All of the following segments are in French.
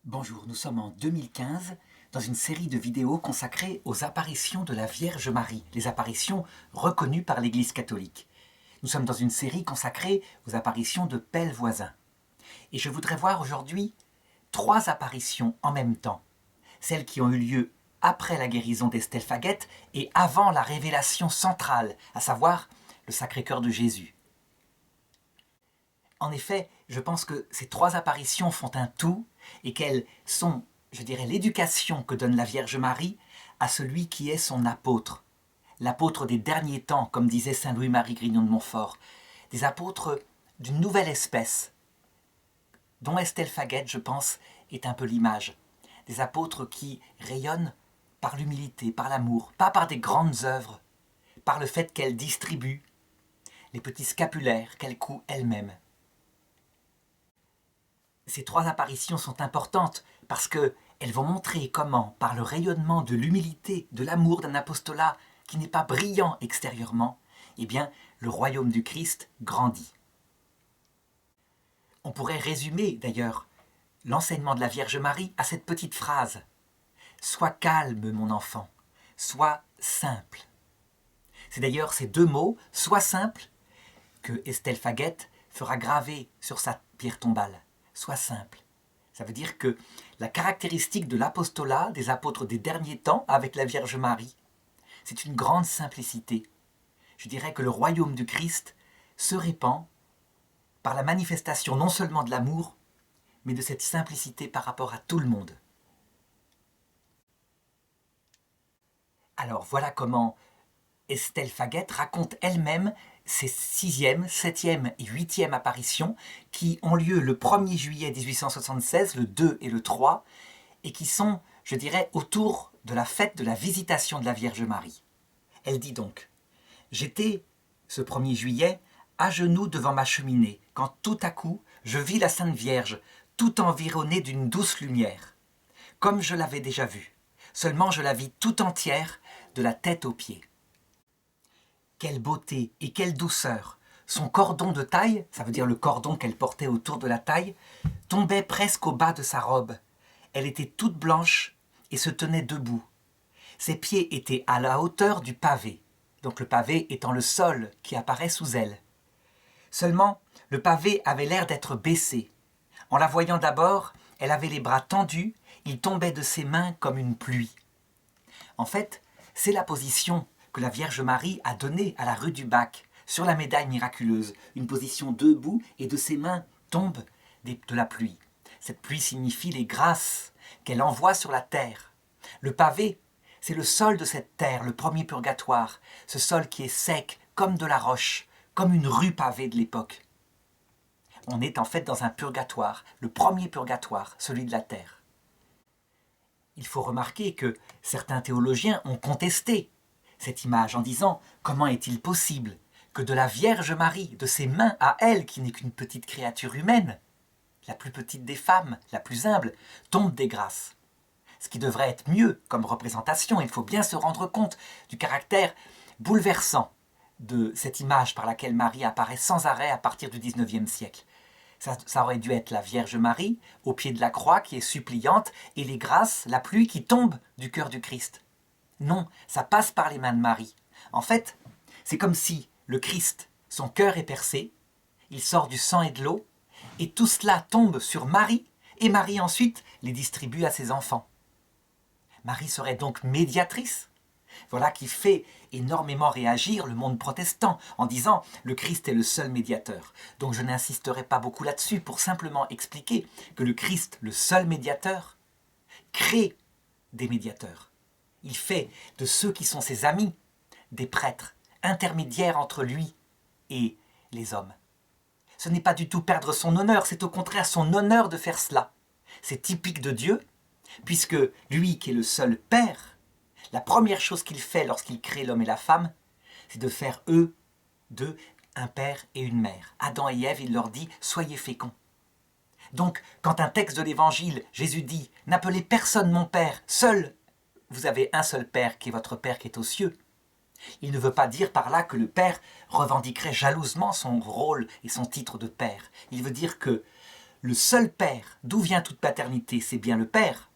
Bonjour, nous sommes en 2015 dans une série de vidéos consacrées aux apparitions de la Vierge Marie, les apparitions reconnues par l'Église catholique. Nous sommes dans une série consacrée aux apparitions de Pèle voisin. Et je voudrais voir aujourd'hui 3 apparitions en même temps. Celles qui ont eu lieu après la guérison d'Estelle Faguette et avant la révélation centrale, à savoir le Sacré-Cœur de Jésus. En effet, je pense que ces 3 apparitions font un tout et qu'elles sont, je dirais, l'éducation que donne la Vierge Marie à celui qui est son apôtre. L'apôtre des derniers temps, comme disait saint Louis-Marie Grignon de Montfort. Des apôtres d'une nouvelle espèce, dont Estelle Faguette, je pense, est un peu l'image. Des apôtres qui rayonnent par l'humilité, par l'amour, pas par des grandes œuvres, par le fait qu'elles distribuent les petits scapulaires qu'elles couent elles-mêmes. Ces 3 apparitions sont importantes parce qu'elles vont montrer comment, par le rayonnement de l'humilité, de l'amour d'un apostolat qui n'est pas brillant extérieurement, eh bien, le royaume du Christ grandit. On pourrait résumer, d'ailleurs, l'enseignement de la Vierge Marie à cette petite phrase « Sois calme, mon enfant, sois simple ». C'est d'ailleurs ces 2 mots « sois simple » que Estelle Faguette fera graver sur sa pierre tombale. Sois simple. Ça veut dire que la caractéristique de l'apostolat des apôtres des derniers temps avec la Vierge Marie, c'est une grande simplicité. Je dirais que le royaume du Christ se répand par la manifestation non seulement de l'amour, mais de cette simplicité par rapport à tout le monde. Alors voilà comment Estelle Faguette raconte elle-même ses 6e, 7e et 8e apparitions qui ont lieu le 1er juillet 1876, le 2 et le 3, et qui sont, je dirais, autour de la fête de la visitation de la Vierge Marie. Elle dit donc « J'étais, ce 1er juillet, à genoux devant ma cheminée, quand tout à coup, je vis la Sainte Vierge, tout environnée d'une douce lumière, comme je l'avais déjà vue. Seulement je la vis tout entière, de la tête aux pieds. Quelle beauté et quelle douceur! Son cordon de taille, ça veut dire le cordon qu'elle portait autour de la taille, tombait presque au bas de sa robe. Elle était toute blanche et se tenait debout. Ses pieds étaient à la hauteur du pavé, donc le pavé étant le sol qui apparaît sous elle. Seulement, le pavé avait l'air d'être baissé. En la voyant d'abord, elle avait les bras tendus, il tombait de ses mains comme une pluie. En fait, c'est la position que la Vierge Marie a donnée à la rue du Bac, sur la médaille miraculeuse, une position debout et de ses mains tombe de la pluie. Cette pluie signifie les grâces qu'elle envoie sur la terre. Le pavé, c'est le sol de cette terre, le premier purgatoire, ce sol qui est sec comme de la roche, comme une rue pavée de l'époque. On est en fait dans un purgatoire, le premier purgatoire, celui de la terre. Il faut remarquer que certains théologiens ont contesté cette image en disant « Comment est-il possible que de la Vierge Marie, de ses mains à elle, qui n'est qu'une petite créature humaine, la plus petite des femmes, la plus humble, tombent des grâces ?» Ce qui devrait être mieux comme représentation, il faut bien se rendre compte du caractère bouleversant de cette image par laquelle Marie apparaît sans arrêt à partir du XIXe siècle. Ça aurait dû être la Vierge Marie, au pied de la croix, qui est suppliante, et les grâces, la pluie qui tombe du cœur du Christ. Non, ça passe par les mains de Marie. En fait, c'est comme si le Christ, son cœur est percé, il sort du sang et de l'eau, et tout cela tombe sur Marie, et Marie ensuite les distribue à ses enfants. Marie serait donc médiatrice. Voilà qui fait énormément réagir le monde protestant en disant « le Christ est le seul médiateur ». Donc je n'insisterai pas beaucoup là-dessus pour simplement expliquer que le Christ, le seul médiateur, crée des médiateurs. Il fait de ceux qui sont ses amis des prêtres, intermédiaires entre lui et les hommes. Ce n'est pas du tout perdre son honneur, c'est au contraire son honneur de faire cela. C'est typique de Dieu, puisque lui qui est le seul Père, la première chose qu'il fait lorsqu'il crée l'homme et la femme, c'est de faire eux deux un père et une mère. Adam et Ève, il leur dit « soyez féconds ». Donc, quand un texte de l'Évangile, Jésus dit « n'appelez personne mon Père, seul vous avez un seul Père qui est votre Père qui est aux cieux », il ne veut pas dire par là que le Père revendiquerait jalousement son rôle et son titre de Père. Il veut dire que le seul Père, d'où vient toute paternité, c'est bien le Père,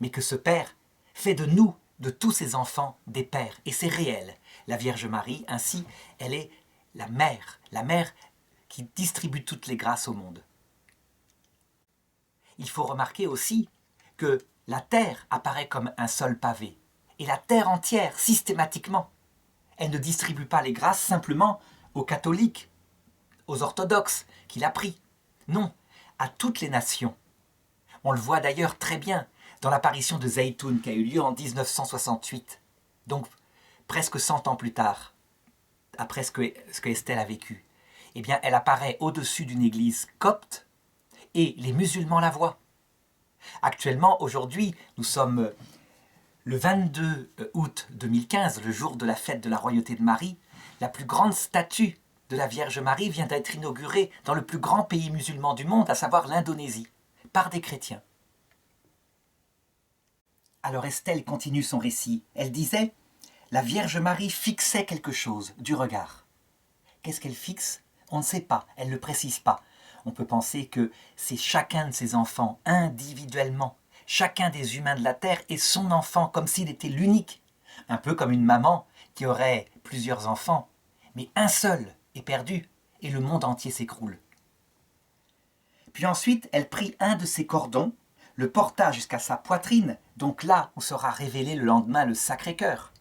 mais que ce Père fait de nous, de tous ses enfants, des pères, et c'est réel. La Vierge Marie, ainsi, elle est la mère qui distribue toutes les grâces au monde. Il faut remarquer aussi que la terre apparaît comme un sol pavé, et la terre entière, systématiquement. Elle ne distribue pas les grâces simplement aux catholiques, aux orthodoxes, qui l'a pris. Non, à toutes les nations. On le voit d'ailleurs très bien dans l'apparition de Zeytoun qui a eu lieu en 1968, donc presque 100 ans plus tard, après ce que Estelle a vécu. Eh bien, elle apparaît au-dessus d'une église copte et les musulmans la voient. Actuellement, aujourd'hui, nous sommes le 22 août 2015, le jour de la fête de la royauté de Marie. La plus grande statue de la Vierge Marie vient d'être inaugurée dans le plus grand pays musulman du monde, à savoir l'Indonésie, par des chrétiens. Alors Estelle continue son récit. Elle disait « La Vierge Marie fixait quelque chose du regard. » Qu'est-ce qu'elle fixe? On ne sait pas, elle ne le précise pas. On peut penser que c'est chacun de ses enfants, individuellement. Chacun des humains de la Terre est son enfant, comme s'il était l'unique. Un peu comme une maman qui aurait plusieurs enfants. Mais un seul est perdu et le monde entier s'écroule. Puis ensuite, elle prit un de ses cordons, le porta jusqu'à sa poitrine, donc là où sera révélé le lendemain le Sacré-Cœur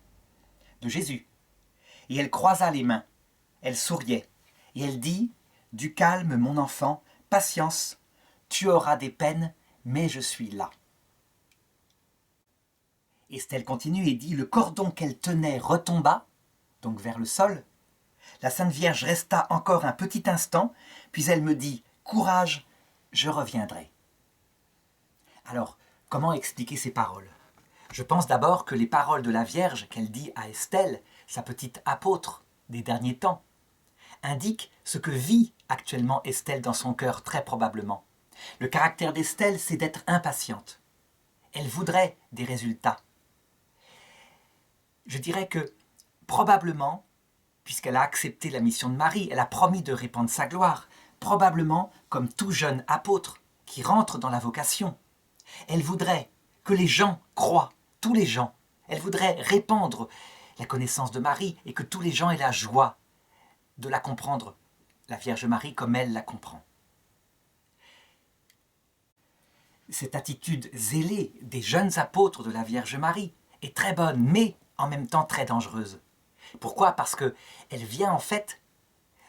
de Jésus. Et elle croisa les mains, elle souriait, et elle dit « Du calme, mon enfant, patience, tu auras des peines, mais je suis là. » Estelle continue et dit « Le cordon qu'elle tenait retomba, donc vers le sol. La Sainte Vierge resta encore un petit instant, puis elle me dit « Courage, je reviendrai. » Alors, comment expliquer ces paroles? Je pense d'abord que les paroles de la Vierge qu'elle dit à Estelle, sa petite apôtre des derniers temps, indiquent ce que vit actuellement Estelle dans son cœur, très probablement. Le caractère d'Estelle, c'est d'être impatiente. Elle voudrait des résultats. Je dirais que, probablement, puisqu'elle a accepté la mission de Marie, elle a promis de répandre sa gloire, probablement, comme tout jeune apôtre qui rentre dans la vocation, elle voudrait que les gens croient, tous les gens. Elle voudrait répandre la connaissance de Marie et que tous les gens aient la joie de la comprendre, la Vierge Marie, comme elle la comprend. Cette attitude zélée des jeunes apôtres de la Vierge Marie est très bonne, mais en même temps très dangereuse. Pourquoi? Parce qu'elle vient en fait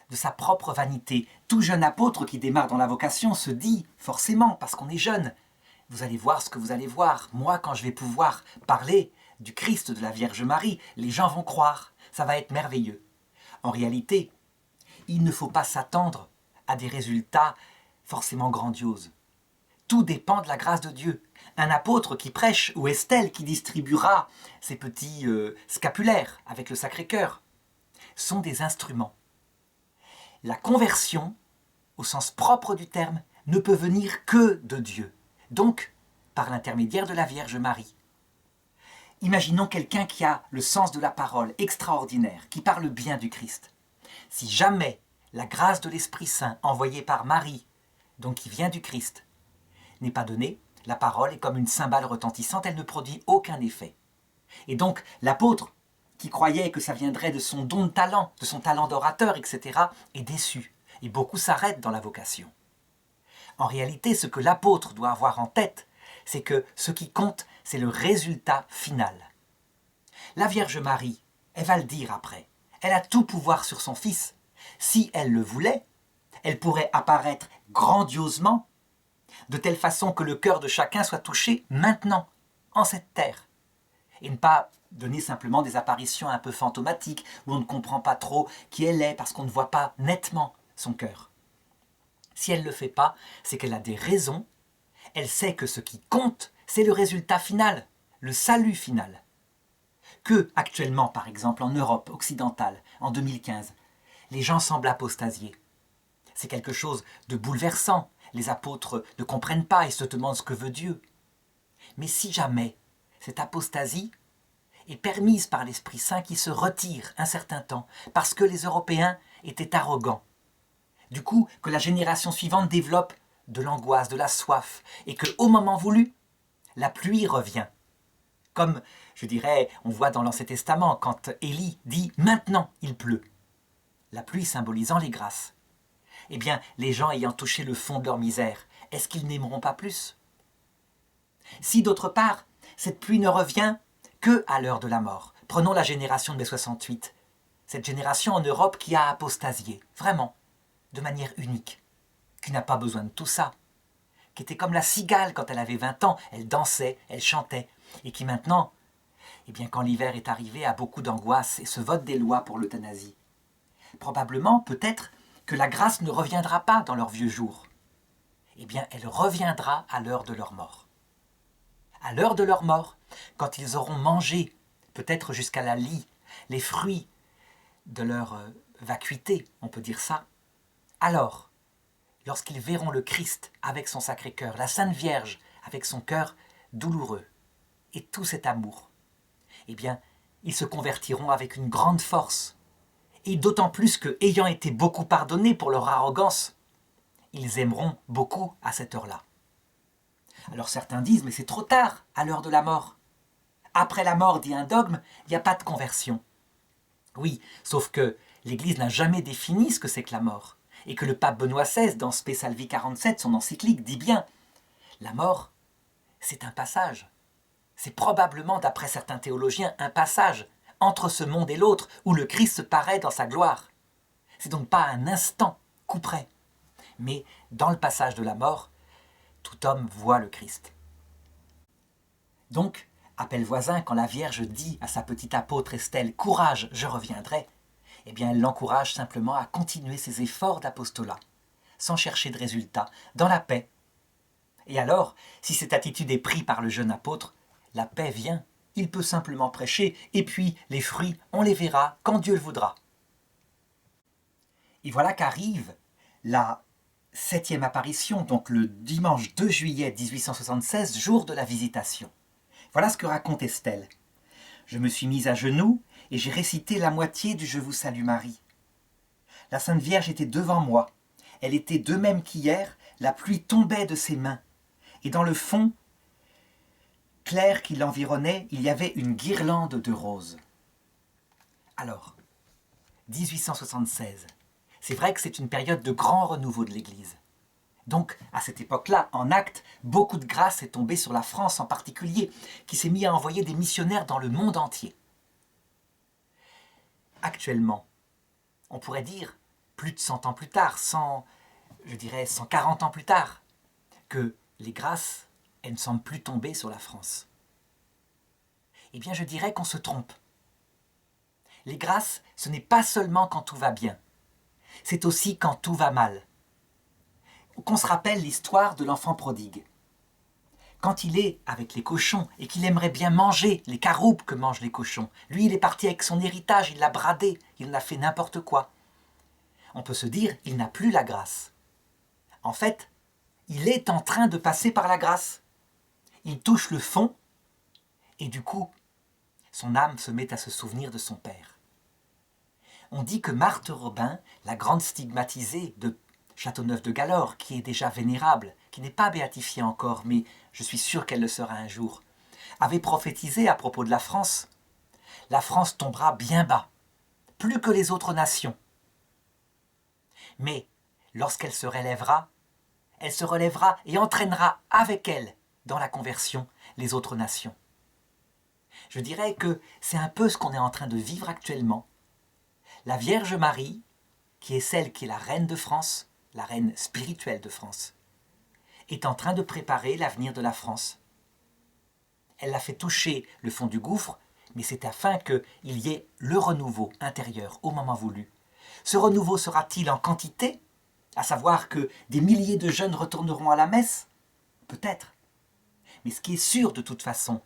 de sa propre vanité. Tout jeune apôtre qui démarre dans la vocation se dit, forcément, parce qu'on est jeune, vous allez voir ce que vous allez voir. Moi, quand je vais pouvoir parler du Christ de la Vierge Marie, les gens vont croire. Ça va être merveilleux. En réalité, il ne faut pas s'attendre à des résultats forcément grandioses. Tout dépend de la grâce de Dieu. Un apôtre qui prêche ou Estelle qui distribuera ses petits scapulaires avec le Sacré-Cœur sont des instruments. La conversion, au sens propre du terme, ne peut venir que de Dieu. Donc, par l'intermédiaire de la Vierge Marie. Imaginons quelqu'un qui a le sens de la parole extraordinaire, qui parle bien du Christ. Si jamais la grâce de l'Esprit Saint envoyée par Marie, donc qui vient du Christ, n'est pas donnée, la parole est comme une cymbale retentissante, elle ne produit aucun effet. Et donc l'apôtre, qui croyait que ça viendrait de son don de talent, de son talent d'orateur, etc., est déçu. Et beaucoup s'arrêtent dans la vocation. En réalité, ce que l'apôtre doit avoir en tête, c'est que ce qui compte, c'est le résultat final. La Vierge Marie, elle va le dire après, elle a tout pouvoir sur son Fils. Si elle le voulait, elle pourrait apparaître grandiosement, de telle façon que le cœur de chacun soit touché maintenant, en cette terre, et ne pas donner simplement des apparitions un peu fantomatiques, où on ne comprend pas trop qui elle est, parce qu'on ne voit pas nettement son cœur. Si elle ne le fait pas, c'est qu'elle a des raisons. Elle sait que ce qui compte, c'est le résultat final, le salut final. Que, actuellement, par exemple, en Europe occidentale, en 2015, les gens semblent apostasier. C'est quelque chose de bouleversant. Les apôtres ne comprennent pas et se demandent ce que veut Dieu. Mais si jamais cette apostasie est permise par l'Esprit Saint qui se retire un certain temps, parce que les Européens étaient arrogants, du coup, que la génération suivante développe de l'angoisse, de la soif, et qu'au moment voulu, la pluie revient. Comme, je dirais, on voit dans l'Ancien Testament, quand Élie dit « Maintenant, il pleut ». La pluie symbolisant les grâces. Eh bien, les gens ayant touché le fond de leur misère, est-ce qu'ils n'aimeront pas plus? Si, d'autre part, cette pluie ne revient que à l'heure de la mort. Prenons la génération de mai 68, cette génération en Europe qui a apostasié, vraiment, de manière unique, qui n'a pas besoin de tout ça, qui était comme la cigale quand elle avait 20 ans, elle dansait, elle chantait, et qui maintenant, eh bien, quand l'hiver est arrivé, a beaucoup d'angoisse et se vote des lois pour l'euthanasie. Probablement, peut-être, que la grâce ne reviendra pas dans leurs vieux jours. Eh bien, elle reviendra à l'heure de leur mort. À l'heure de leur mort, quand ils auront mangé, peut-être jusqu'à la lie, les fruits de leur vacuité, on peut dire ça, alors, lorsqu'ils verront le Christ avec son Sacré-Cœur, la Sainte Vierge avec son cœur douloureux, et tout cet amour, eh bien, ils se convertiront avec une grande force. Et d'autant plus que, ayant été beaucoup pardonnés pour leur arrogance, ils aimeront beaucoup à cette heure-là. Alors certains disent, mais c'est trop tard, à l'heure de la mort. Après la mort, dit un dogme, il n'y a pas de conversion. Oui, sauf que l'Église n'a jamais défini ce que c'est que la mort, et que le pape Benoît XVI, dans Spe Salvi 47, son encyclique, dit bien, la mort, c'est un passage. C'est probablement, d'après certains théologiens, un passage entre ce monde et l'autre, où le Christ se paraît dans sa gloire. C'est donc pas un instant coup près, mais dans le passage de la mort, tout homme voit le Christ. Donc, appel voisin, quand la Vierge dit à sa petite apôtre Estelle « Courage, je reviendrai », eh bien elle l'encourage simplement à continuer ses efforts d'apostolat, sans chercher de résultat, dans la paix. Et alors, si cette attitude est prise par le jeune apôtre, la paix vient, il peut simplement prêcher, et puis les fruits, on les verra quand Dieu le voudra. Et voilà qu'arrive la 7e apparition, donc le dimanche 2 juillet 1876, jour de la visitation. Voilà ce que raconte Estelle. « Je me suis mise à genoux et j'ai récité la moitié du « Je vous salue Marie ». La Sainte Vierge était devant moi. Elle était de même qu'hier, la pluie tombait de ses mains. Et dans le fond clair qui l'environnait, il y avait une guirlande de roses. » Alors, 1876, c'est vrai que c'est une période de grand renouveau de l'Église. Donc, à cette époque-là, en acte, beaucoup de grâce est tombée sur la France en particulier, qui s'est mis à envoyer des missionnaires dans le monde entier. Actuellement, on pourrait dire, plus de 100 ans plus tard, 140 ans plus tard, que les grâces, elles ne semblent plus tomber sur la France. Eh bien, je dirais qu'on se trompe. Les grâces, ce n'est pas seulement quand tout va bien, c'est aussi quand tout va mal. Qu'on se rappelle l'histoire de l'enfant prodigue. Quand il est avec les cochons et qu'il aimerait bien manger les caroupes que mangent les cochons, lui il est parti avec son héritage, il l'a bradé, il en a fait n'importe quoi. On peut se dire, il n'a plus la grâce. En fait, il est en train de passer par la grâce. Il touche le fond et du coup, son âme se met à se souvenir de son père. On dit que Marthe Robin, la grande stigmatisée de Châteauneuf-de-Galorre, qui est déjà vénérable, qui n'est pas béatifiée encore, mais je suis sûr qu'elle le sera un jour, avait prophétisé à propos de la France. La France tombera bien bas, plus que les autres nations. Mais lorsqu'elle se relèvera et entraînera avec elle, dans la conversion, les autres nations. Je dirais que c'est un peu ce qu'on est en train de vivre actuellement. La Vierge Marie, qui est celle qui est la reine de France, la reine spirituelle de France, est en train de préparer l'avenir de la France. Elle l'a fait toucher le fond du gouffre, mais c'est afin qu'il y ait le renouveau intérieur au moment voulu. Ce renouveau sera-t-il en quantité, à savoir que des milliers de jeunes retourneront à la messe? Peut-être. Mais ce qui est sûr de toute façon,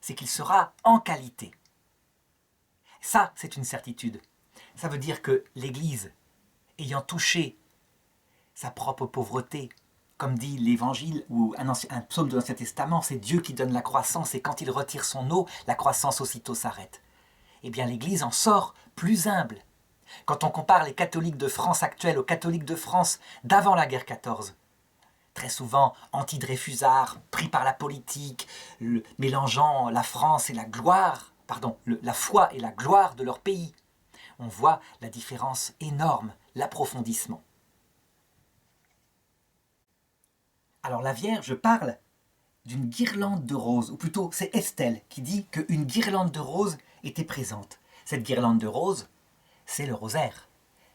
c'est qu'il sera en qualité. Ça, c'est une certitude. Ça veut dire que l'Église, ayant touché sa propre pauvreté, comme dit l'Évangile ou un psaume de l'Ancien Testament, c'est Dieu qui donne la croissance et quand il retire son eau, la croissance aussitôt s'arrête. Eh bien l'Église en sort plus humble. Quand on compare les catholiques de France actuels aux catholiques de France d'avant la guerre 14, très souvent anti-Dreyfusards, pris par la politique, mélangeant la France et la gloire, la foi et la gloire de leur pays. On voit la différence énorme, l'approfondissement. Alors la Vierge parle d'une guirlande de roses, ou plutôt c'est Estelle qui dit qu'une guirlande de roses était présente. Cette guirlande de roses, c'est le rosaire,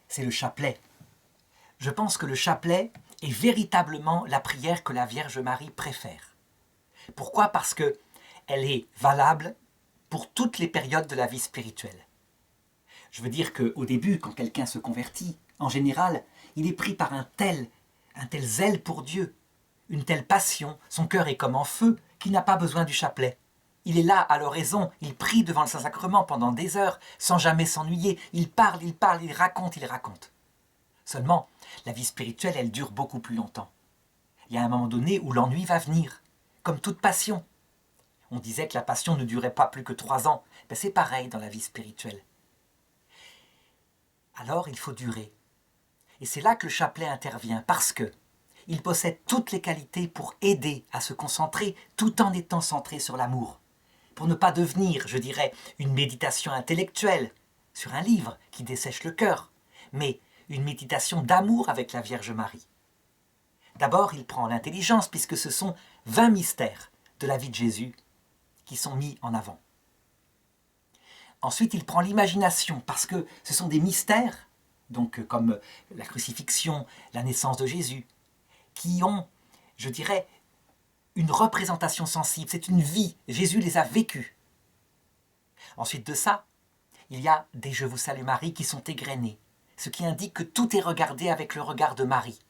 c'est le chapelet. Je pense que le chapelet est véritablement la prière que la Vierge Marie préfère. Pourquoi ? Parce qu'elle est valable pour toutes les périodes de la vie spirituelle. Je veux dire qu'au début, quand quelqu'un se convertit, en général, il est pris par un tel zèle pour Dieu, une telle passion, son cœur est comme en feu, qu'il n'a pas besoin du chapelet. Il est là à l'oraison, il prie devant le Saint-Sacrement pendant des heures, sans jamais s'ennuyer, il parle, il raconte. Seulement, la vie spirituelle, elle dure beaucoup plus longtemps. Il y a un moment donné où l'ennui va venir, comme toute passion. On disait que la passion ne durait pas plus que 3 ans. Ben c'est pareil dans la vie spirituelle. Alors il faut durer. Et c'est là que le chapelet intervient, parce que il possède toutes les qualités pour aider à se concentrer tout en étant centré sur l'amour. Pour ne pas devenir, je dirais, une méditation intellectuelle sur un livre qui dessèche le cœur, mais une méditation d'amour avec la Vierge Marie. D'abord, il prend l'intelligence, puisque ce sont 20 mystères de la vie de Jésus qui sont mis en avant. Ensuite, il prend l'imagination, parce que ce sont des mystères, donc comme la crucifixion, la naissance de Jésus, qui ont, je dirais, une représentation sensible, c'est une vie, Jésus les a vécus. Ensuite de ça, il y a des Je vous salue Marie qui sont égrenés, ce qui indique que tout est regardé avec le regard de Marie.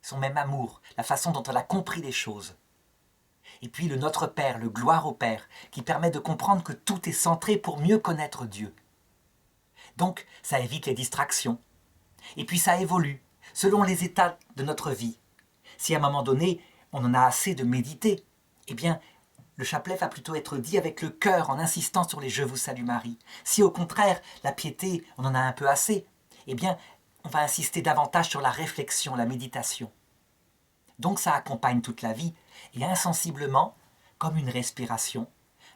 Son même amour, la façon dont elle a compris les choses. Et puis le Notre Père, le Gloire au Père, qui permet de comprendre que tout est centré pour mieux connaître Dieu. Donc, ça évite les distractions. Et puis ça évolue, selon les états de notre vie. Si à un moment donné, on en a assez de méditer, eh bien, le chapelet va plutôt être dit avec le cœur, en insistant sur les « Je vous salue Marie ». Si au contraire, la piété, on en a un peu assez, eh bien, on va insister davantage sur la réflexion, la méditation. Donc ça accompagne toute la vie, et insensiblement, comme une respiration,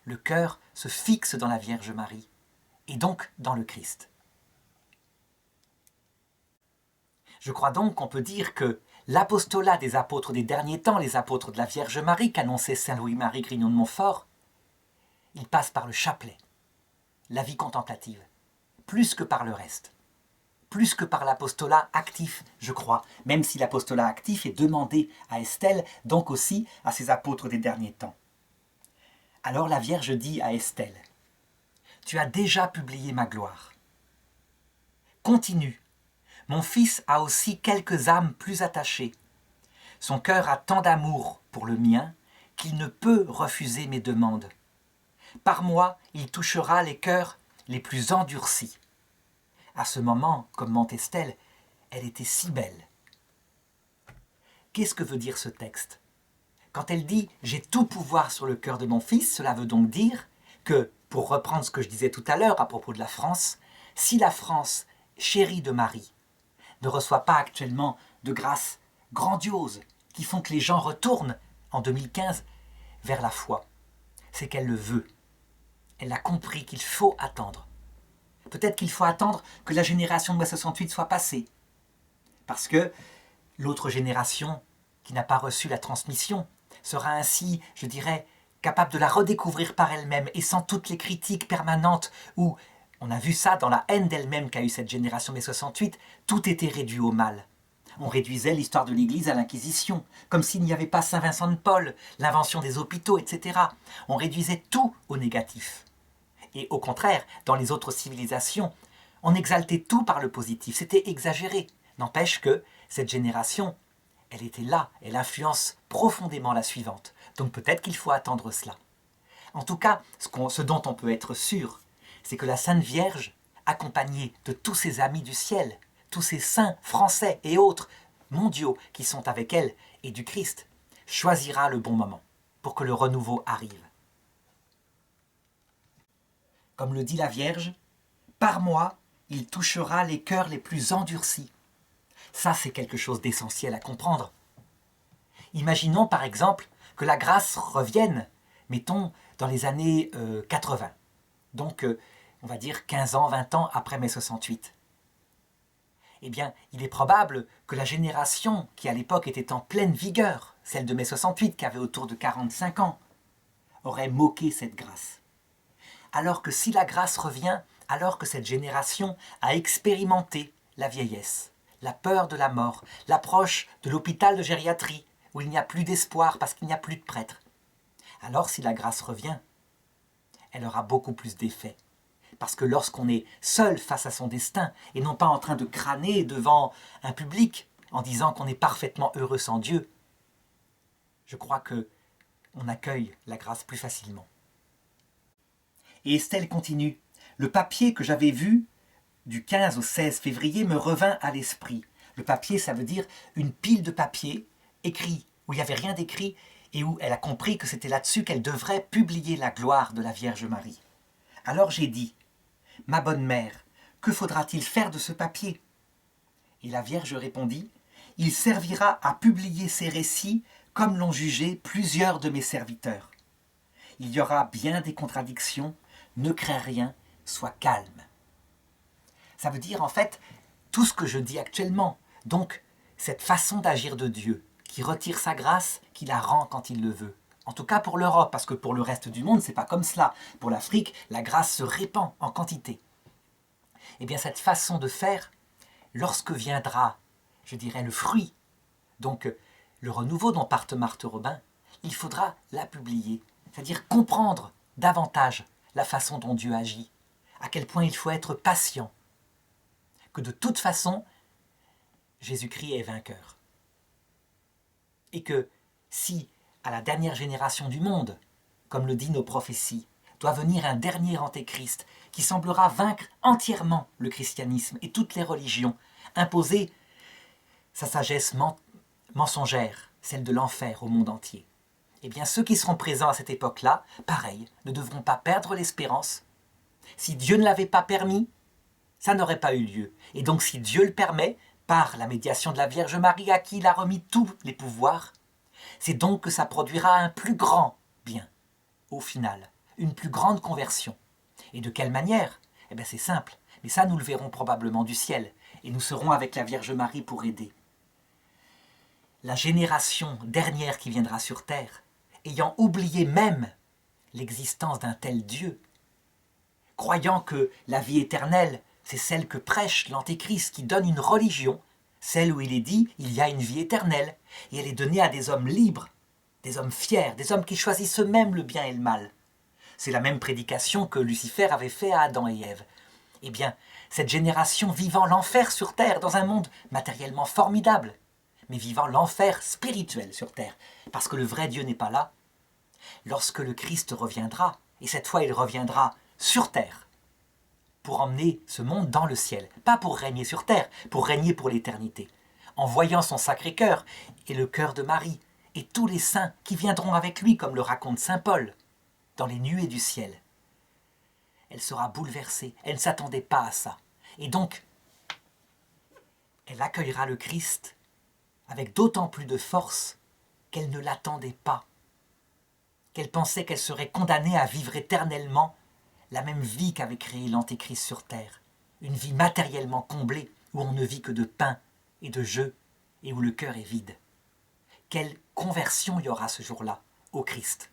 le cœur se fixe dans la Vierge Marie, et donc dans le Christ. Je crois donc qu'on peut dire que l'apostolat des apôtres des derniers temps, les apôtres de la Vierge Marie, qu'annonçait saint Louis-Marie Grignon de Montfort, il passe par le chapelet, la vie contemplative, plus que par le reste, plus que par l'apostolat actif, je crois, même si l'apostolat actif est demandé à Estelle, donc aussi à ces apôtres des derniers temps. Alors la Vierge dit à Estelle, « Tu as déjà publié ma gloire. Continue. Mon fils a aussi quelques âmes plus attachées. Son cœur a tant d'amour pour le mien qu'il ne peut refuser mes demandes. Par moi, il touchera les cœurs les plus endurcis. » À ce moment, commente Estelle, elle était si belle. Qu'est-ce que veut dire ce texte ? Quand elle dit « J'ai tout pouvoir sur le cœur de mon fils », cela veut donc dire que, pour reprendre ce que je disais tout à l'heure à propos de la France, si la France, chérie de Marie, ne reçoit pas actuellement de grâces grandioses qui font que les gens retournent en 2015 vers la foi, c'est qu'elle le veut. Elle a compris qu'il faut attendre. Peut-être qu'il faut attendre que la génération de mai 68 soit passée, parce que l'autre génération qui n'a pas reçu la transmission sera ainsi, je dirais, capable de la redécouvrir par elle-même et sans toutes les critiques permanentes où, on a vu ça dans la haine d'elle-même qu'a eu cette génération mai 68, tout était réduit au mal. On réduisait l'histoire de l'Église à l'Inquisition, comme s'il n'y avait pas Saint Vincent de Paul, l'invention des hôpitaux, etc. On réduisait tout au négatif. Et au contraire, dans les autres civilisations, on exaltait tout par le positif, c'était exagéré. N'empêche que cette génération, elle était là, elle influence profondément la suivante. Donc peut-être qu'il faut attendre cela. En tout cas, ce dont on peut être sûr, c'est que la Sainte Vierge, accompagnée de tous ses amis du ciel, tous ces saints français et autres mondiaux qui sont avec elle et du Christ, choisira le bon moment pour que le renouveau arrive. Comme le dit la Vierge, « Par moi, il touchera les cœurs les plus endurcis. » Ça, c'est quelque chose d'essentiel à comprendre. Imaginons par exemple que la grâce revienne, mettons, dans les années 80. Donc, on va dire 15 ans, 20 ans après mai 68. Eh bien, il est probable que la génération qui à l'époque était en pleine vigueur, celle de mai 68 qui avait autour de 45 ans, aurait moqué cette grâce. Alors que si la grâce revient, alors que cette génération a expérimenté la vieillesse, la peur de la mort, l'approche de l'hôpital de gériatrie, où il n'y a plus d'espoir parce qu'il n'y a plus de prêtres, alors si la grâce revient, elle aura beaucoup plus d'effet. Parce que lorsqu'on est seul face à son destin, et non pas en train de crâner devant un public, en disant qu'on est parfaitement heureux sans Dieu, je crois qu'on accueille la grâce plus facilement. Et Estelle continue. Le papier que j'avais vu du 15 au 16 février me revint à l'esprit. Le papier, ça veut dire une pile de papier écrit, où il n'y avait rien d'écrit, et où elle a compris que c'était là-dessus qu'elle devrait publier la gloire de la Vierge Marie. Alors j'ai dit, « Ma bonne mère, que faudra-t-il faire de ce papier ?» Et la Vierge répondit, « Il servira à publier ces récits comme l'ont jugé plusieurs de mes serviteurs. Il y aura bien des contradictions, ne crains rien, sois calme. » Ça veut dire en fait tout ce que je dis actuellement. Donc cette façon d'agir de Dieu, qui retire sa grâce, qui la rend quand il le veut. En tout cas pour l'Europe, parce que pour le reste du monde, c'est pas comme cela. Pour l'Afrique, la grâce se répand en quantité. Eh bien cette façon de faire, lorsque viendra, je dirais, le fruit, donc le renouveau dont parle Marthe Robin, il faudra la publier. C'est-à-dire comprendre davantage la façon dont Dieu agit, à quel point il faut être patient, que de toute façon, Jésus-Christ est vainqueur. Et que si, à la dernière génération du monde, comme le dit nos prophéties, doit venir un dernier antéchrist qui semblera vaincre entièrement le christianisme et toutes les religions, imposer sa sagesse mensongère, celle de l'enfer au monde entier. Eh bien, ceux qui seront présents à cette époque-là, pareil, ne devront pas perdre l'espérance. Si Dieu ne l'avait pas permis, ça n'aurait pas eu lieu. Et donc, si Dieu le permet, par la médiation de la Vierge Marie à qui il a remis tous les pouvoirs, c'est donc que ça produira un plus grand bien, au final, une plus grande conversion. Et de quelle manière? Eh bien, c'est simple, mais ça, nous le verrons probablement du ciel, et nous serons avec la Vierge Marie pour aider. La génération dernière qui viendra sur terre, ayant oublié même l'existence d'un tel Dieu, croyant que la vie éternelle, c'est celle que prêche l'Antéchrist, qui donne une religion, celle où il est dit « il y a une vie éternelle », et elle est donnée à des hommes libres, des hommes fiers, des hommes qui choisissent eux-mêmes le bien et le mal. C'est la même prédication que Lucifer avait fait à Adam et Ève. Eh bien, cette génération vivant l'enfer sur terre, dans un monde matériellement formidable, mais vivant l'enfer spirituel sur terre, parce que le vrai Dieu n'est pas là, lorsque le Christ reviendra, et cette fois il reviendra sur terre, pour emmener ce monde dans le ciel, pas pour régner sur terre, pour régner pour l'éternité, en voyant son Sacré-Cœur et le cœur de Marie, et tous les saints qui viendront avec lui, comme le raconte saint Paul, dans les nuées du ciel. Elle sera bouleversée, elle ne s'attendait pas à ça. Et donc, elle accueillera le Christ avec d'autant plus de force qu'elle ne l'attendait pas, qu'elle pensait qu'elle serait condamnée à vivre éternellement la même vie qu'avait créée l'Antéchrist sur terre, une vie matériellement comblée où on ne vit que de pain et de jeux et où le cœur est vide. Quelle conversion il y aura ce jour-là au Christ.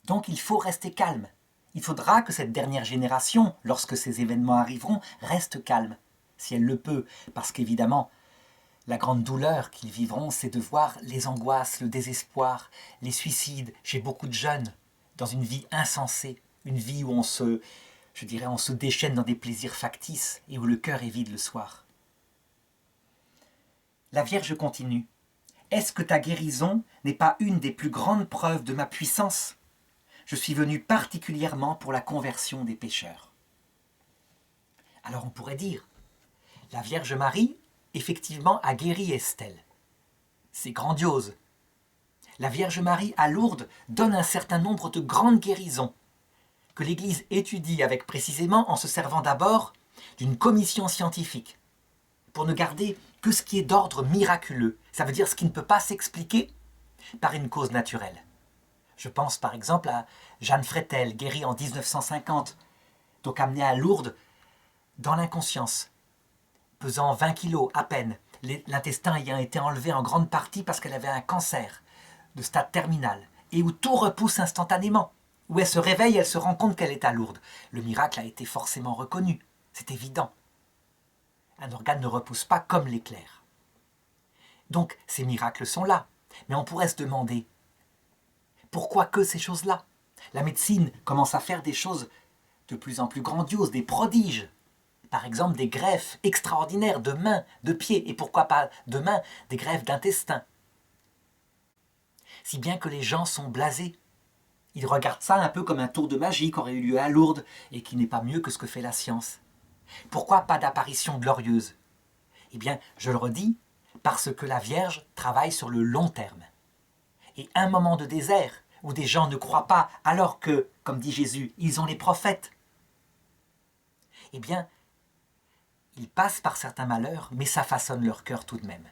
Donc il faut rester calme. Il faudra que cette dernière génération, lorsque ces événements arriveront, reste calme, si elle le peut, parce qu'évidemment, la grande douleur qu'ils vivront, c'est de voir les angoisses, le désespoir, les suicides chez beaucoup de jeunes, dans une vie insensée, une vie où on se déchaîne dans des plaisirs factices et où le cœur est vide le soir. La Vierge continue. « Est-ce que ta guérison n'est pas une des plus grandes preuves de ma puissance ? Je suis venu particulièrement pour la conversion des pécheurs. » Alors on pourrait dire, la Vierge Marie, effectivement, a guéri Estelle. C'est grandiose. La Vierge Marie à Lourdes donne un certain nombre de grandes guérisons que l'Église étudie avec précisément en se servant d'abord d'une commission scientifique pour ne garder que ce qui est d'ordre miraculeux, Ça veut dire ce qui ne peut pas s'expliquer par une cause naturelle. Je pense par exemple à Jeanne Freitel, guérie en 1950, donc amenée à Lourdes dans l'inconscience, pesant 20 kilos à peine, l'intestin ayant été enlevé en grande partie parce qu'elle avait un cancer de stade terminal, et où tout repousse instantanément, où elle se réveille, elle se rend compte qu'elle est à Lourdes. Le miracle a été forcément reconnu, c'est évident. Un organe ne repousse pas comme l'éclair. Donc ces miracles sont là, mais on pourrait se demander, pourquoi que ces choses-là? La médecine commence à faire des choses de plus en plus grandioses, des prodiges. Par exemple, des greffes extraordinaires de mains, de pieds, et pourquoi pas de mains, des greffes d'intestin. Si bien que les gens sont blasés. Ils regardent ça un peu comme un tour de magie qui aurait eu lieu à Lourdes et qui n'est pas mieux que ce que fait la science. Pourquoi pas d'apparition glorieuse? Eh bien, je le redis, parce que la Vierge travaille sur le long terme. Et un moment de désert, où des gens ne croient pas, alors que, comme dit Jésus, ils ont les prophètes, eh bien, ils passent par certains malheurs, mais ça façonne leur cœur tout de même.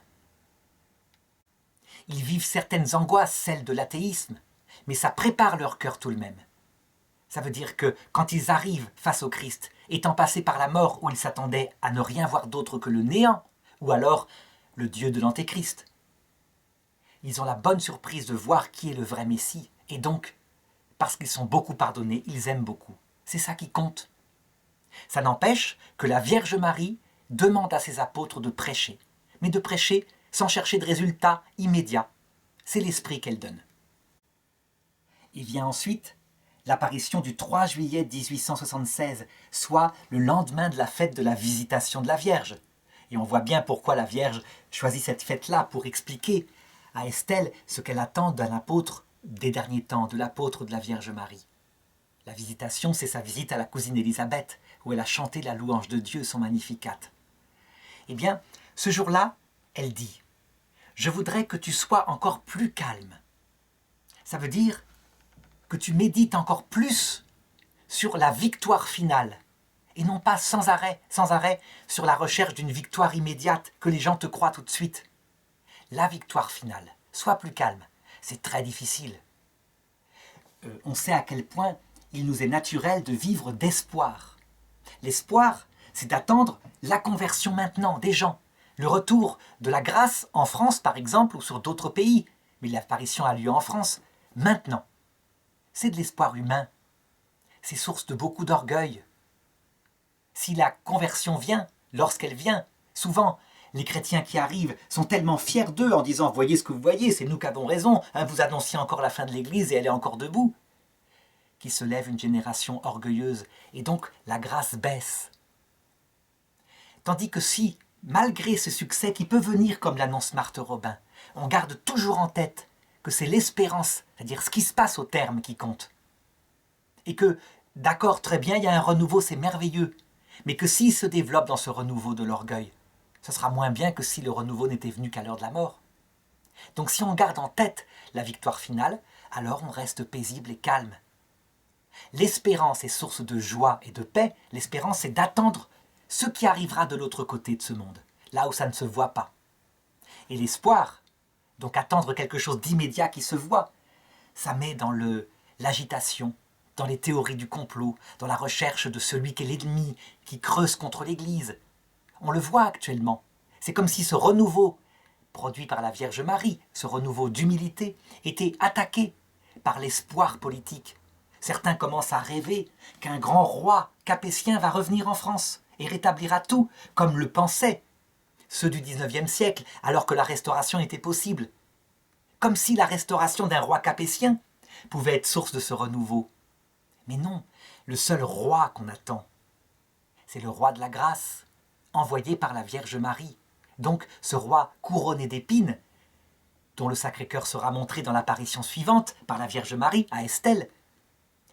Ils vivent certaines angoisses, celles de l'athéisme, mais ça prépare leur cœur tout de même. Ça veut dire que quand ils arrivent face au Christ, étant passés par la mort où ils s'attendaient à ne rien voir d'autre que le néant, ou alors le Dieu de l'Antéchrist, ils ont la bonne surprise de voir qui est le vrai Messie, et donc, parce qu'ils sont beaucoup pardonnés, ils aiment beaucoup. C'est ça qui compte. Ça n'empêche que la Vierge Marie demande à ses apôtres de prêcher, mais de prêcher sans chercher de résultats immédiats. C'est l'esprit qu'elle donne. Il vient ensuite l'apparition du 3 juillet 1876, soit le lendemain de la fête de la Visitation de la Vierge. Et on voit bien pourquoi la Vierge choisit cette fête-là pour expliquer à Estelle ce qu'elle attend d'un apôtre des derniers temps, de l'apôtre de la Vierge Marie. La Visitation, c'est sa visite à la cousine Élisabeth, où elle a chanté la louange de Dieu, son Magnificat. Eh bien, ce jour-là, elle dit « Je voudrais que tu sois encore plus calme. » Ça veut dire que tu médites encore plus sur la victoire finale, et non pas sans arrêt sur la recherche d'une victoire immédiate, que les gens te croient tout de suite. La victoire finale, sois plus calme, c'est très difficile. On sait à quel point il nous est naturel de vivre d'espoir. L'espoir, c'est d'attendre la conversion maintenant des gens, le retour de la grâce en France par exemple ou sur d'autres pays, mais l'apparition a lieu en France, maintenant. C'est de l'espoir humain, c'est source de beaucoup d'orgueil. Si la conversion vient, lorsqu'elle vient, souvent les chrétiens qui arrivent sont tellement fiers d'eux en disant « Voyez ce que vous voyez, c'est nous qui avons raison, hein, vous annonciez encore la fin de l'Église et elle est encore debout », qu'il se lève une génération orgueilleuse et donc la grâce baisse. Tandis que si, malgré ce succès qui peut venir comme l'annonce Marthe Robin, on garde toujours en tête que c'est l'espérance, c'est-à-dire ce qui se passe au terme qui compte. Et que, d'accord, très bien, il y a un renouveau, c'est merveilleux, mais que s'il se développe dans ce renouveau de l'orgueil, ce sera moins bien que si le renouveau n'était venu qu'à l'heure de la mort. Donc si on garde en tête la victoire finale, alors on reste paisible et calme. L'espérance est source de joie et de paix. L'espérance, c'est d'attendre ce qui arrivera de l'autre côté de ce monde, là où ça ne se voit pas. Et l'espoir, donc attendre quelque chose d'immédiat qui se voit, ça met dans l'agitation, dans les théories du complot, dans la recherche de celui qui est l'ennemi, qui creuse contre l'Église. On le voit actuellement. C'est comme si ce renouveau, produit par la Vierge Marie, ce renouveau d'humilité, était attaqué par l'espoir politique. Certains commencent à rêver qu'un grand roi capétien va revenir en France et rétablira tout, comme le pensaient ceux du XIXe siècle, alors que la restauration était possible. Comme si la restauration d'un roi capétien pouvait être source de ce renouveau. Mais non, le seul roi qu'on attend, c'est le roi de la grâce, envoyé par la Vierge Marie. Donc ce roi couronné d'épines, dont le Sacré-Cœur sera montré dans l'apparition suivante par la Vierge Marie à Estelle,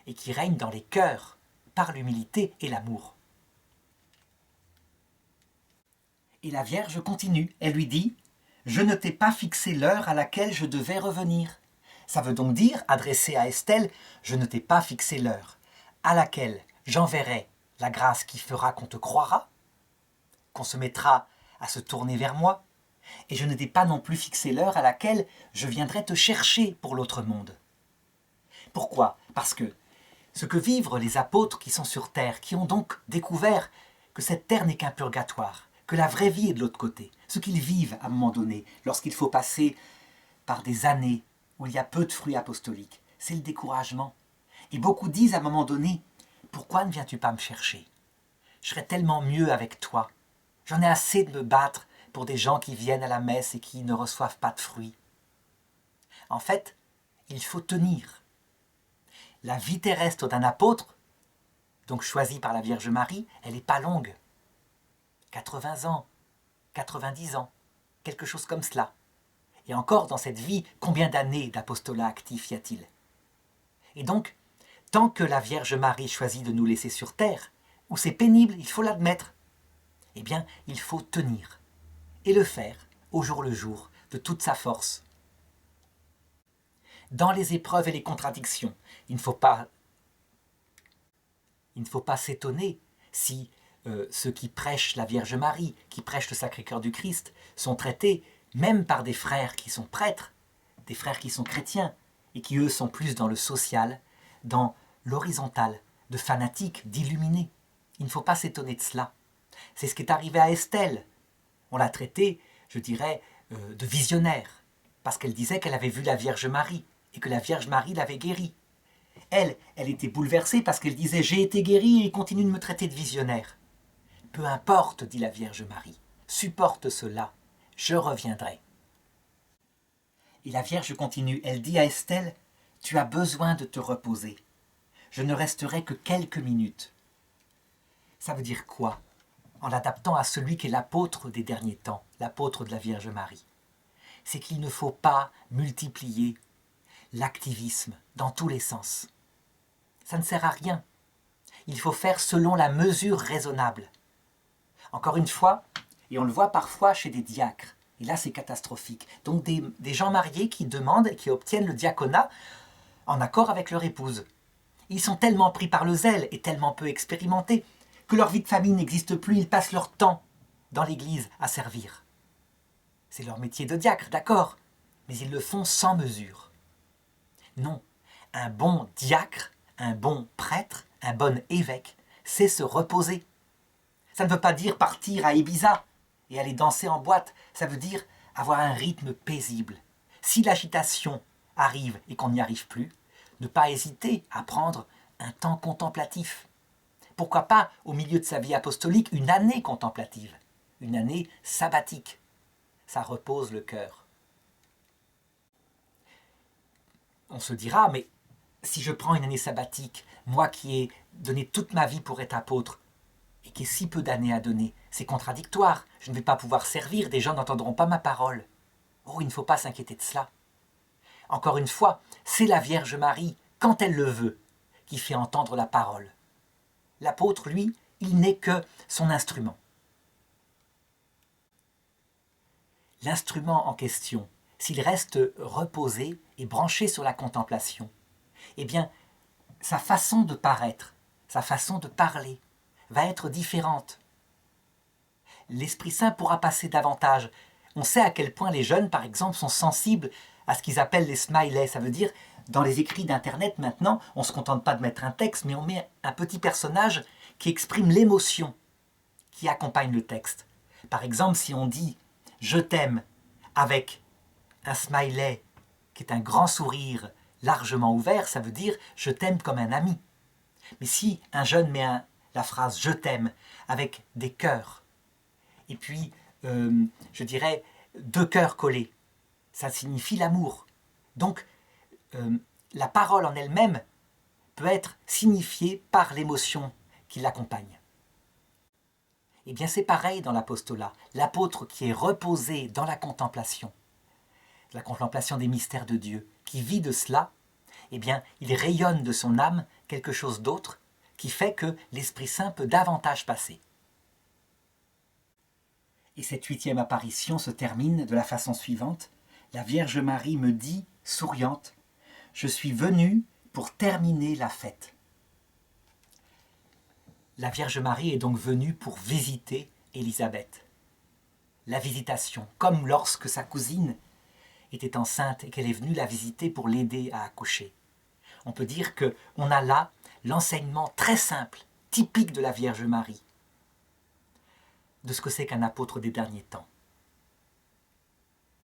et qui règne dans les cœurs par l'humilité et l'amour. Et la Vierge continue, elle lui dit « Je ne t'ai pas fixé l'heure à laquelle je devais revenir. » Ça veut donc dire, adressé à Estelle, « Je ne t'ai pas fixé l'heure à laquelle j'enverrai la grâce qui fera qu'on te croira, qu'on se mettra à se tourner vers moi, Et je ne t'ai pas non plus fixé l'heure à laquelle je viendrai te chercher pour l'autre monde. Pourquoi? Parce que ce que vivent les apôtres qui sont sur terre, qui ont donc découvert que cette terre n'est qu'un purgatoire, que la vraie vie est de l'autre côté, ce qu'ils vivent à un moment donné, lorsqu'il faut passer par des années où il y a peu de fruits apostoliques, c'est le découragement. Et beaucoup disent à un moment donné, pourquoi ne viens-tu pas me chercher? Je serais tellement mieux avec toi. J'en ai assez de me battre pour des gens qui viennent à la messe et qui ne reçoivent pas de fruits. En fait, il faut tenir. La vie terrestre d'un apôtre, donc choisi par la Vierge Marie, elle n'est pas longue. 80 ans, 90 ans, quelque chose comme cela. Et encore dans cette vie, combien d'années d'apostolat actif y a-t-il? Et donc, tant que la Vierge Marie choisit de nous laisser sur terre, où c'est pénible, il faut l'admettre, eh bien, il faut tenir et le faire au jour le jour, de toute sa force. Dans les épreuves et les contradictions, il ne faut pas s'étonner si ceux qui prêchent la Vierge Marie, qui prêchent le Sacré-Cœur du Christ, sont traités même par des frères qui sont prêtres, des frères qui sont chrétiens, et qui eux sont plus dans le social, dans l'horizontal, de fanatiques, d'illuminés. Il ne faut pas s'étonner de cela. C'est ce qui est arrivé à Estelle. On l'a traitée, je dirais, de visionnaire, parce qu'elle disait qu'elle avait vu la Vierge Marie, et que la Vierge Marie l'avait guérie. Elle était bouleversée parce qu'elle disait « J'ai été guérie et il continue de me traiter de visionnaire. » Peu importe, dit la Vierge Marie, supporte cela, je reviendrai. Et la Vierge continue, elle dit à Estelle « Tu as besoin de te reposer. Je ne resterai que quelques minutes. » Ça veut dire quoi? En l'adaptant à celui qui est l'apôtre des derniers temps, l'apôtre de la Vierge Marie. C'est qu'il ne faut pas multiplier l'activisme dans tous les sens. Ça ne sert à rien. Il faut faire selon la mesure raisonnable. Encore une fois, et on le voit parfois chez des diacres, et là c'est catastrophique, donc des gens mariés qui demandent et qui obtiennent le diaconat en accord avec leur épouse. Ils sont tellement pris par le zèle et tellement peu expérimentés que leur vie de famille n'existe plus, ils passent leur temps dans l'église à servir. C'est leur métier de diacre, d'accord, mais ils le font sans mesure. Non, un bon diacre, un bon prêtre, un bon évêque, c'est se reposer. Ça ne veut pas dire partir à Ibiza et aller danser en boîte, ça veut dire avoir un rythme paisible. Si l'agitation arrive et qu'on n'y arrive plus, ne pas hésiter à prendre un temps contemplatif. Pourquoi pas, au milieu de sa vie apostolique, une année contemplative, une année sabbatique. Ça repose le cœur. On se dira, mais si je prends une année sabbatique, moi qui ai donné toute ma vie pour être apôtre, et qui ai si peu d'années à donner, c'est contradictoire. Je ne vais pas pouvoir servir, des gens n'entendront pas ma parole. Oh, il ne faut pas s'inquiéter de cela. Encore une fois, c'est la Vierge Marie, quand elle le veut, qui fait entendre la parole. L'apôtre, lui, il n'est que son instrument. L'instrument en question, s'il reste reposé et branché sur la contemplation, eh bien, sa façon de paraître, sa façon de parler, va être différente. L'Esprit Saint pourra passer davantage. On sait à quel point les jeunes, par exemple, sont sensibles à ce qu'ils appellent les smileys. Ça veut dire, dans les écrits d'Internet maintenant, on ne se contente pas de mettre un texte, mais on met un petit personnage qui exprime l'émotion qui accompagne le texte. Par exemple, si on dit « je t'aime » avec un smiley qui est un grand sourire largement ouvert, ça veut dire « je t'aime comme un ami ». Mais si un jeune met la phrase « je t'aime » avec des cœurs, et puis, je dirais, 2 cœurs collés, ça signifie l'amour. Donc, la parole en elle-même peut être signifiée par l'émotion qui l'accompagne. Eh bien, c'est pareil dans l'apostolat. L'apôtre qui est reposé dans la contemplation des mystères de Dieu, qui vit de cela, eh bien, il rayonne de son âme quelque chose d'autre qui fait que l'Esprit Saint peut davantage passer. Et cette 8e apparition se termine de la façon suivante. La Vierge Marie me dit, souriante, « Je suis venue pour terminer la fête. » La Vierge Marie est donc venue pour visiter Élisabeth. la visitation, comme lorsque sa cousine était enceinte et qu'elle est venue la visiter pour l'aider à accoucher. On peut dire qu'on a là l'enseignement très simple, typique de la Vierge Marie, de ce que c'est qu'un apôtre des derniers temps.